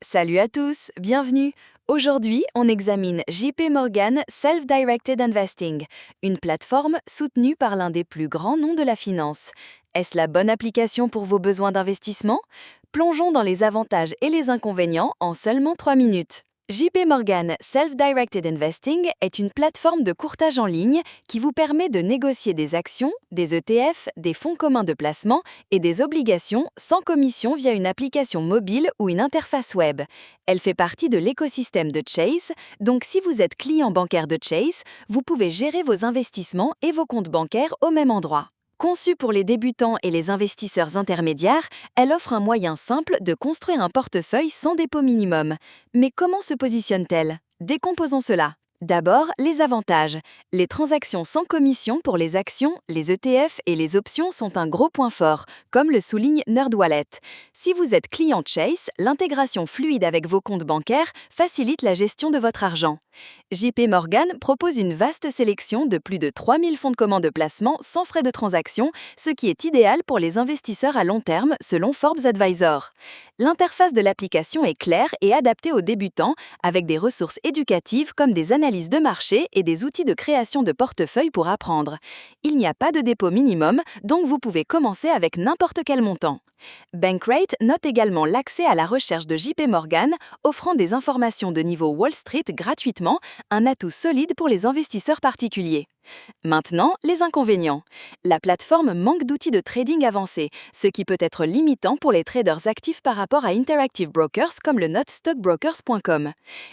Salut à tous, bienvenue. Aujourd'hui, on examine JP Morgan Self-Directed Investing, une plateforme soutenue par l'un des plus grands noms de la finance. Est-ce la bonne application pour vos besoins d'investissement? Plongeons dans les avantages et les inconvénients en seulement 3 minutes. JP Morgan Self-Directed Investing est une plateforme de courtage en ligne qui vous permet de négocier des actions, des ETF, des fonds communs de placement et des obligations sans commission via une application mobile ou une interface web. Elle fait partie de l'écosystème de Chase, donc si vous êtes client bancaire de Chase, vous pouvez gérer vos investissements et vos comptes bancaires au même endroit. Conçue pour les débutants et les investisseurs intermédiaires, elle offre un moyen simple de construire un portefeuille sans dépôt minimum. Mais comment se positionne-t-elle? Décomposons cela. D'abord, les avantages. Les transactions sans commission pour les actions, les ETF et les options sont un gros point fort, comme le souligne NerdWallet. Si vous êtes client Chase, l'intégration fluide avec vos comptes bancaires facilite la gestion de votre argent. JP Morgan propose une vaste sélection de plus de 3000 fonds de commun de placement sans frais de transaction, ce qui est idéal pour les investisseurs à long terme selon Forbes Advisor. L'interface de l'application est claire et adaptée aux débutants avec des ressources éducatives comme des analyses de marché et des outils de création de portefeuille pour apprendre. Il n'y a pas de dépôt minimum, donc vous pouvez commencer avec n'importe quel montant. Bankrate note également l'accès à la recherche de JP Morgan, offrant des informations de niveau Wall Street gratuitement, un atout solide pour les investisseurs particuliers. Maintenant, les inconvénients. La plateforme manque d'outils de trading avancés, ce qui peut être limitant pour les traders actifs par rapport à Interactive Brokers comme le note stockbrokers.com.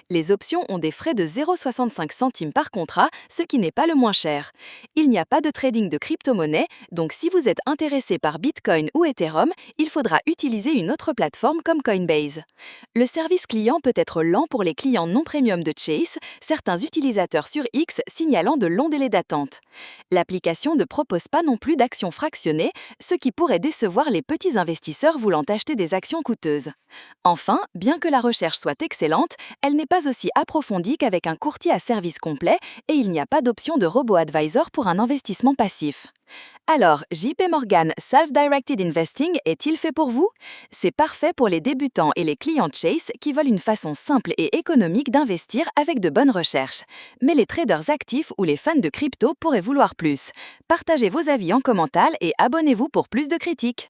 Les options ont des frais de 0,65 centimes par contrat, ce qui n'est pas le moins cher. Il n'y a pas de trading de crypto-monnaie, donc si vous êtes intéressé par Bitcoin ou Ethereum, il faudra utiliser une autre plateforme comme Coinbase. Le service client peut être lent pour les clients non premium de Chase, certains utilisateurs sur X signalant de longs délais d'attente. L'application ne propose pas non plus d'actions fractionnées, ce qui pourrait décevoir les petits investisseurs voulant acheter des actions coûteuses. Enfin, bien que la recherche soit excellente, elle n'est pas aussi approfondie qu'avec un courtier à service complet et il n'y a pas d'option de robo-advisor pour un investissement passif. Alors, JP Morgan Self-Directed Investing est-il fait pour vous? C'est parfait pour les débutants et les clients Chase qui veulent une façon simple et économique d'investir avec de bonnes recherches. Mais les traders actifs ou les fans de crypto pourraient vouloir plus. Partagez vos avis en commentaire et abonnez-vous pour plus de critiques.